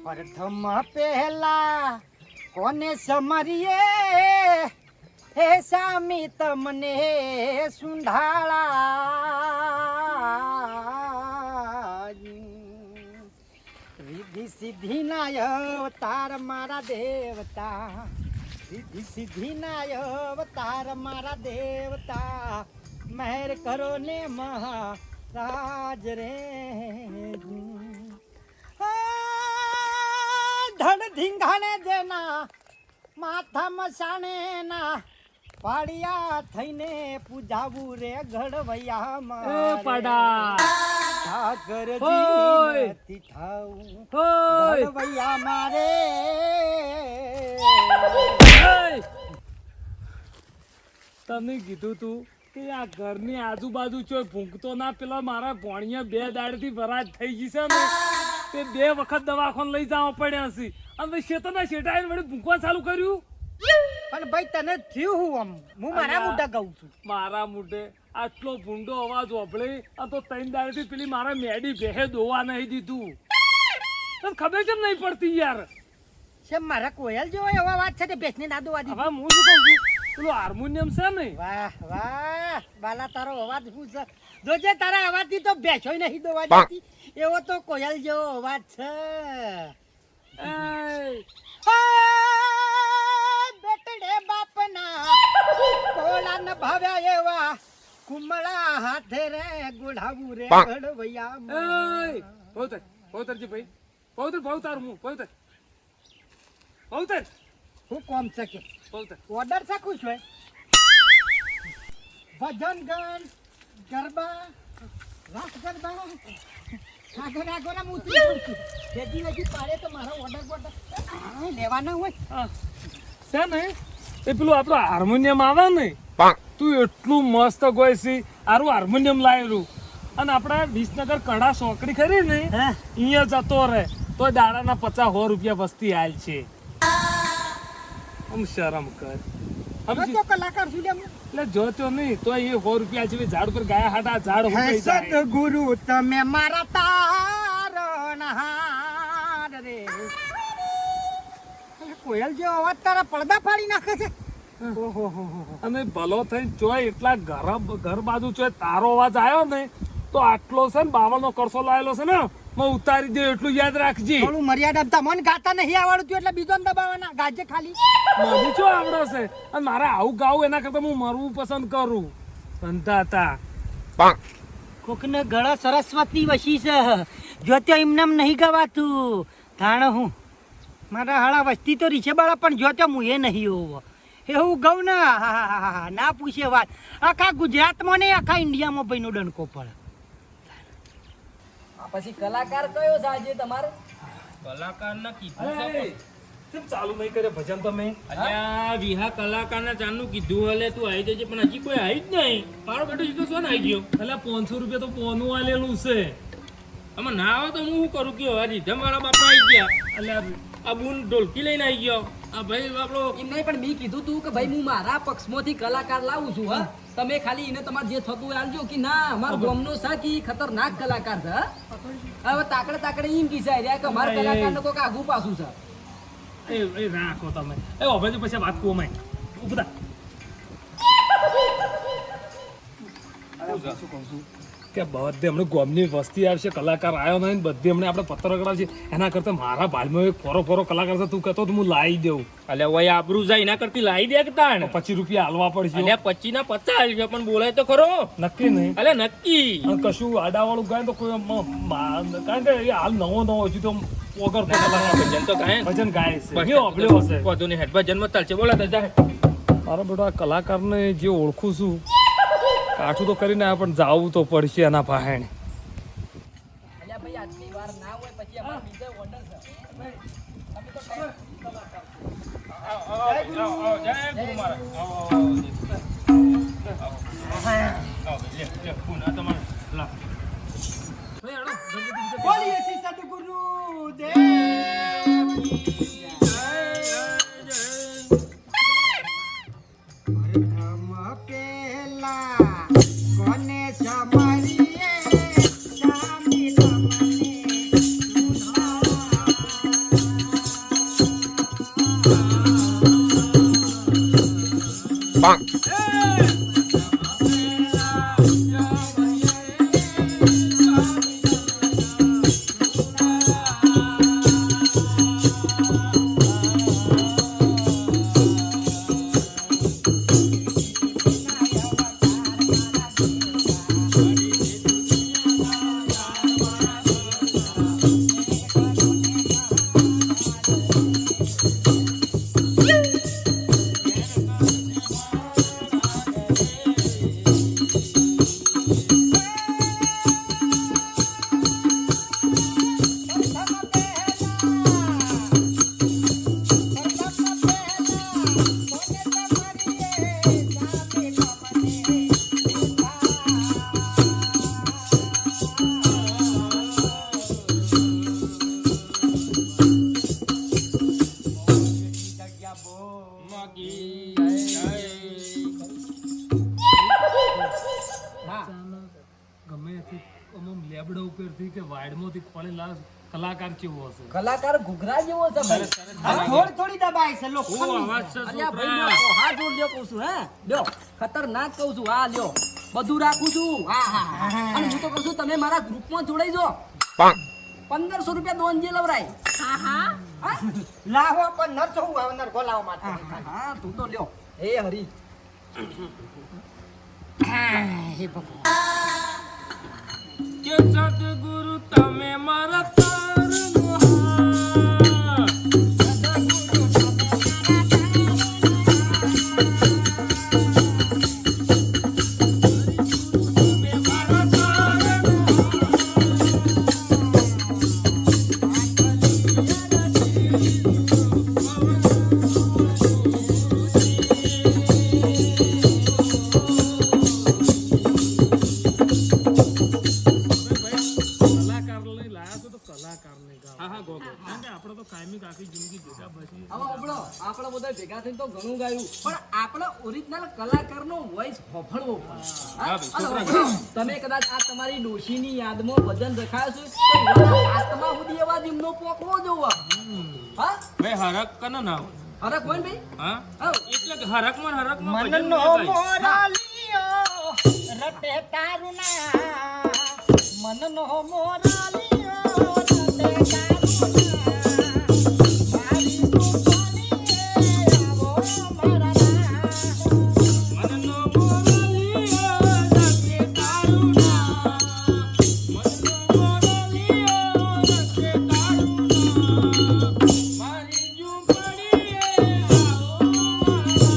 પ્રથમ પહેલા કોને સમરીએ હે સામી તમને સુંઢાળા રીધિ સિદ્ધિ ના અવતાર મારા દેવતા રીધિ સિદ્ધિ ના અવતાર મારા દેવતા મહેર કરો ને મહારાજ રે ધડ ધીંગાણે દેના માથા મસાણે ના પાડિયા થઈને પૂજાવું રે ઘડવૈયા પડા સાગરજી નથી થાવું ઘડવૈયા મારે તમે કીધું તું કે આ ઘરની આજુબાજુ ચોય ભૂંકતો ના પેલા મારા ભોણિયા 2 દાડથી વરાજ થઈ ગઈ છે ને તે 2 વખત દવાખાને લઈ જવા પડ્યા છે અને શેતના શેટાઈને વળી ભૂંકવા ચાલુ કર્યું. પણ ભાઈ તને થયું હું હું મારા મોઢે કહું છું મારા મોઢે આટલો ભૂંડો અવાજ ઓભળે આ તો 3 દાડથી પેલી મારા મેડી ભેહે દોવા નહીં દીધું. તને ખબર કેમ નહીં પડતી યાર? છે મારા કોયલ જેવો એવા વાત છે તે બેસને ના દોવા દીધી. હવે હું શું કહું છું પેલું હાર્મોનિયમ છે ને વાહ વાહ બાલા તારો અવાજ શું છે જોજે તારા અવાજથી તો બેસોય નહીં દોવા દેતી એવો તો કોયલ જેવો અવાજ છે. બેટડે બાપના કોલા ન ભાવ્યા એવા કુમળા હાથે રે ગુડાવું રે ઘડવૈયા પૌતરજી ભાઈ પૌતર હું પૌતર હું કોમ છે કે પૌતર ઓર્ડર શકું છું ભજન ગણ ગરબા રાસ ગરબા આગળ આગળ મૂતી જેજી વેજી પાડે તો મારો ઓર્ડર લેવાના હોય છે ને એ પેલું આપણું હાર્મોનિયમ આવે ને તું એટલું મસ્ત ગોય છે આરું હાર્મોનિયમ લાવેલું અને આપણા વિસનગર કડા સોકડી ખરી ને અહીંયા જતો રહે તો દાડાના 50-100 રૂપિયા વસ્તી હાલ છે. આમ શરમ કર તો કલાકાર છું લે એટલે જોતો નહીં તો એ 100 રૂપિયા છે ઝાડ પર ગયા હાટા ઝાડ ઉગી જાય. સદગુરુ તમે મારા તારણહાર રે કોયલ જેવો અવાજ તારા પડદા ફાડી નાખે છે. અને ભલો થઈને ચોય એટલા ઘર બાજુ ચોય તારો અવાજ આવ્યો ને તો આટલો છે ને 52 કરસો લાયેલો છે ને મેં ઉતારી દે એટલું યાદ રાખજે. થોડું મર્યાદા તમને ગાતા નહીં આવડતું એટલે બીજો દબાવવાના ગાજે ખાલી મને શું આવડે છે અને મારે આવું ગાવું એના કરતા હું મરવું પસંદ કરું. બંધાતા કોકને ગળો સરસ્વતી વસી છે જો તે એમનામ નહીં ગવાતું થાણ હું મારા હાળા વસ્તી તો રીછે બાળા પણ જો તે હું એ નહીં હોવો એવું ગઉં ને ના પૂછે વાત આખા ગુજરાતમાં ને આખા ઇન્ડિયામાં ભાઈનો ડંકો પડે. પછી કલાકાર કયો છે આજે તમારે? કલાકાર ના કીધું કેમ ચાલુ નહીં કરે ભજન તમે? અલ્યા વિહા કલાકાર ના ચાલુ કીધું હલે તું આવી જજે પણ હજી કોઈ આવી જ નહીં. મારો બેટો ઈ તો શું આવી ગયો? એટલે 500 રૂપિયા તો પોનું આલેલું છે. આમાં ના આવે તો હું શું કરું કયો હજી મારા બાપા આવી ગયા એટલે આ બુન ઢોલકી લઈને આવી ગયો. આ ભાઈ આપણો એમ નહીં પણ મેં કીધું તું કે ભાઈ હું મારા પક્ષમાંથી કલાકાર લાવું છું હા તમે ખાલી એને તમારે જે થતું હોય આલજો કે ના અમારા ગામનો સાકી ખતરનાક કલાકાર છે. હવે તાકડે એમ કીધા રહ્યા કે અમારા કલાકારને કોઈક આગું પાછું છે. એ રાખો તમે એ હવે પછી વાત કહું મેં ઉભા શું કહું છું કે બધે હમણાં ગામની વસ્તી આવશે કલાકાર આવ્યો નહીં બધી હમણાં આપણે પત્રકાર છે એના કરતા મારા ભાલમાં એક ફોરો કલાકાર છે તું કહેતો હું લાવી દઉં. અલ્યા વય આબરૂ જાય એના કરતી લાવી દે કે તાણ 25 રૂપિયા હાલવા પડશે. અલ્યા 25 ના 50 હાલજો પણ બોલાય તો ખરો. નક્કી નહીં અલ્યા નક્કી કશું આડાવાળું ગાય તો કોઈ કારણ કે એ હાલ નવો હજી તો વગર ભજન તો ગાય ભજન ગાય છે અભળ્યો હશે વધુ નહીં હેડ ભજન માં ચાલશે બોલા દાદા. મારો બેટો આ કલાકારને જે ઓળખું છું કાઠું તો કરીને આ પણ જાવું તો પડશે એના પાહેણ. અલ્યા ભાઈ આટલી વાર ના હોય પછી અમારે બીજો ઓર્ડર છે. તમે તો જય ગુરુ મહારાજ. બોલીએ શ્રી સદગુરુ દેવ હા ગમે તે આમ લેબડા ઉપરથી કે વાડમાંથી ખોળેલા કલાકાર કેવો હશે કલાકાર ઘૂઘરા જેવો છે ભાઈ થોડી થોડી દબાય છે લોકો ઓ અવાજ છે અલ્યા ભાઈ છોકરા. લ્યો, હા જોર લ્યો કહું છું હે લ્યો ખતરનાક કહું છું હા લ્યો બધું રાખું છું હા હા અને હું તો કહું છું તમે મારા ગ્રુપમાં જોડાઈ જો 1500 રૂપિયા દોન જે લવરાય હા લાવો પણ ન છો આવનાર ગોલાવ માટે હા તું તો લ્યો હે હરી હે ભગવાન કે સદગુરુ તમે મારા તારનો હાર. તમે મારા તારનો કલાકાર લઈ લાયા છો તો કલાકારને ગાઓ. હા હા ગો ગો કારણ કે આપણે તો કાયમી આખી જિંદગી ભેગા પછી હવે આપણો આપણે બધા ભેગા થઈને તો ઘણું ગાયું પણ આપણે ઓરિજિનલ કલાકારનો વોઇસ હોફળવો પડે હા? ભાઈ, અને છોકરા. હોફળો. તમે કદાચ આ તમારી ડોશીની યાદમાં ભજન રખાયો છે તો એવા આત્મા સુધી અવાજ એમનો પોકવો જોવો હા ભાઈ હરક કનો નામ અરે કોઈ ભાઈ હા હા એટલે કે હરકમાં ભજન મનનો ગાય. મોરાલિયો રટે તારું નામ મનનો મોરાલિયો રટે તારું નામ મારી દુખણીએ આવો મારા નામ મનનો મોરલિયો રખે તારું નામ. મનનો મોરલિયો રખે તારું નામ. મારી ઝૂંપડીએ આવો મારા.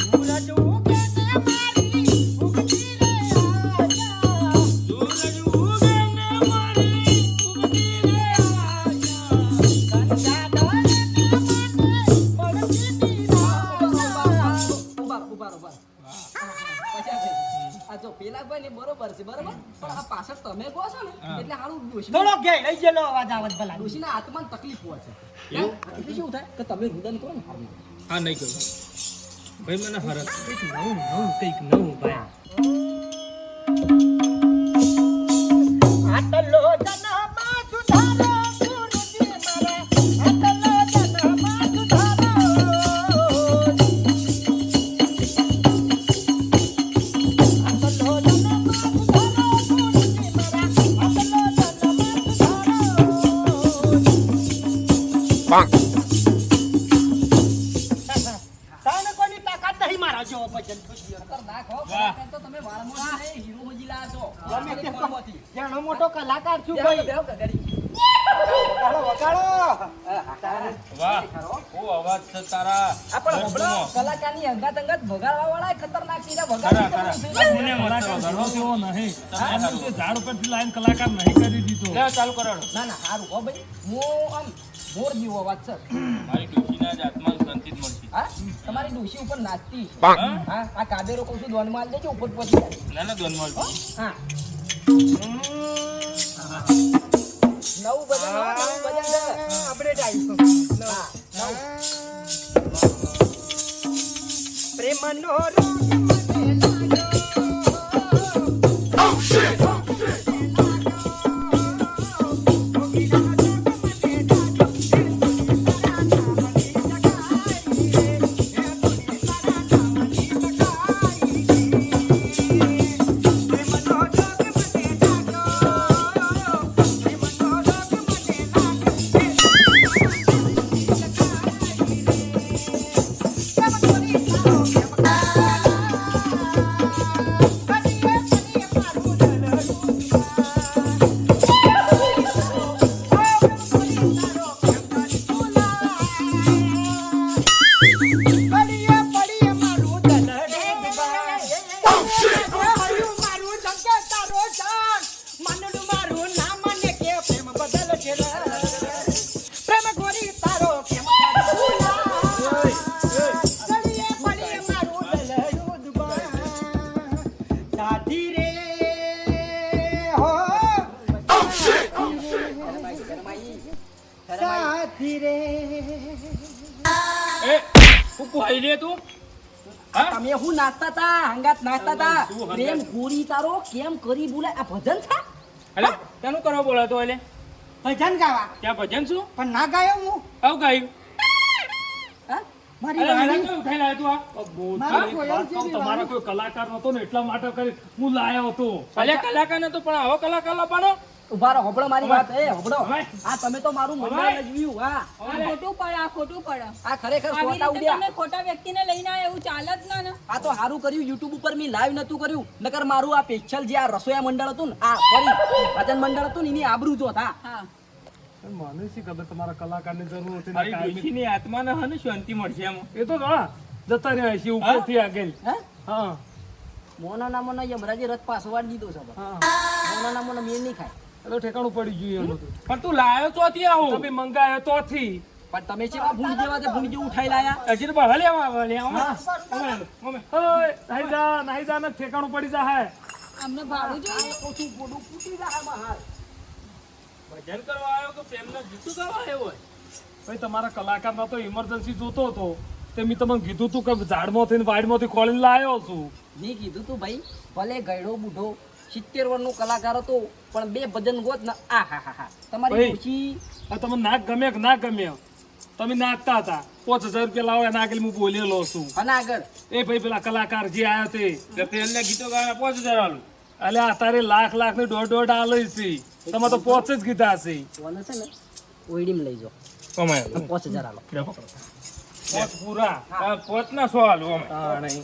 સૂરજ ઉગે ને મારી ઉગતી રે આજા સૂરજ ઉગે ને મારી ઉગતી રે આજા. ગંગા ડોલે ને માથે પડતી નીરાજા ઉભા પછી આ જો પેલા ભાઈ ને બરોબર છે બરોબર પણ આ પાછળ તમે કહો છો ને એટલે હારું ડોશી થોડો ઘેર લઈ ગયેલો અવાજ આવત ભલા ડોશીના આત્માને તકલીફ હોય છે એવું? એટલે શું થાય કે તમે રુદન કરો ને હારું. હા નહીં કહ્યું ભાઈ મને હરક કંઈક નવું ભાઈ આટલો જન્મમાં સુધારો ગુરુજી મારા આટલો જન્મમાં સુધારો આટલો જન્મમાં સુધારો ગુરુજી મારા આટલો જન્મમાં સુધારો તાને કોઈની તાકાત નહીં મારા જેવો ભજન ખુશીઓ ખતરનાક હો, વાહ. ખરેખર તો તમે વાળમાં નહીં, હીરો હોજી લાયા છો. ગમે તે વાળમાંથી. જાણો મોટો કલાકાર છું બેહો, ભાઈ બેહો, ગગડી. વગાડો વગાડો વાહ ઓ અવાજ છે તારા આ પણ હમણાં ગરબનો. કલાકારની અંગાત અંગાત વગાડવાવાળા એ ખતરનાક છે. એને ખરા, વગાડી ખરા. તો મને કલાકાર જેવો તેવો નહીં તમે આમ તે ઝાડ ઉપરથી લાઈન કલાકાર નહીં કરી દીધો લે ચાલુ કરાડો ના ના સારું હો ભાઈ હું આમ મોર જેવો અવાજ છે મારી ડોશીના જ આત્માને શાંતિ જ મળશે હા તમારી ડોશી ઉપર નાચતી છે. હા? હા આ કાબેરો કહું છું દોનમાં આલી દેજો ઉપર પહોંચી જાય ના ના ધ્વનવાળ. હા નવું ભજન હો, નવું ભજન છે. અપડેટ આવ્યું હા, નવું. પ્રેમનો રોગ મને લાગ્યો પોઈ લે તું હા તમે હું નાચતા તા હંગાત નાચતા તા પ્રેમ ગોરી તારો કેમ કરી બોલે આ ભજન છે અલે તેનું કરવા બોલાતો એટલે ભજન ગાવા ત્યાં ભજન શું પણ ના ગાયો હું આવું ગાયું હા મારી અરે વાણી મેં ઉઠાઈ લાવ્યો તું આ મારો કોયલ છે કહું, તમારા કોઈ કલાકાર નતો ને એટલા માટે કરી હું લાયો હતો. અલે કલાકાર ને તો પણ આવો કલાકાર લાવવાનો ઉભા રહો હબળો મારી વાત એ હબળો હવે. આ તમે તો મારું મંડાણ લજવ્યું હા આ ખોટું પડે આ ખોટું પડે આ ખરેખર આવી સોટા રીતે ઉડ્યા તમે ખોટા વ્યક્તિને લઈને આયા એવું ચાલે જ ના ને આ તો સારું કર્યું યુટ્યુબ ઉપર મેં લાઈવ નતું કર્યું નકર મારું આ સ્પેશિયલ જે આ રસોયા મંડળ હતું ને આ ફરી ભજન મંડળ હતું ને એની આબરૂ જોત હા હા મને શી ખબર તમારા કલાકારની જરૂર હતી ને મારી કાયમી- ડોશીની આત્માને હે ને શાંતિ મળશે એમાં એ તો હા જતા રહ્યા છે ઉપરથી આગળ. હે હા મોના નામોનો યમરાજે રથ પાસવાડ દીધો છે હા મોના નામોનો મેળ નહીં ખાય એટલે ઠેકાણું પડી ગયું એનું તો. પણ તું લાયો ચોથી આવું તમે મંગાયો તોથી પણ તમે કેવા ભૂંડ જેવા છે ભૂંડ જેવું ઉઠાઈ લાયા હજી તો ભાવે લેવા ઓય, નાહી જા ને ઠેકાણું પડી જા હે. અમને ભાડું જોઈએ ઓછું ગોડું ફૂટી જાય મહાલ ભજન કરવા આવ્યો કે પ્રેમના ગીતો ગાવા આવ્યો હોય ભાઈ તમારા કલાકારના તો ઇમરજન્સી જોતો હતો તે મેં તમને કીધું તું કે ઝાડમાંથી ને વાડમાંથી ખોલીને લાયો છું. મેં કીધું તું ભાઈ ભલે ગયડો બુઢો 70 વર્ષનો કલાકાર હતો પણ બે ભજન ગોત ના આ હા હા હા તમારી ભાઈ. ખુશી આ તમને નાક ગમે કે ના ગમે તમે નાચતા હતા 5000 રૂપિયા લાવો એના આગળ હું બોલેલો છું. અને આગળ એ ભાઈ પેલા કલાકાર જે આયો તે એટલે પ્રેમના ગીતો ગાવા 5000 આલું અલે અત્યારે લાખ ને દોઢ આલે છે તમે તો 5 જ કીધા છે. કોને છે ને ઓઈડીમ લઈ જાઓ કમાય 5000 આલો પાંચ પૂરા પોતના 100 આલું અમે હા નહીં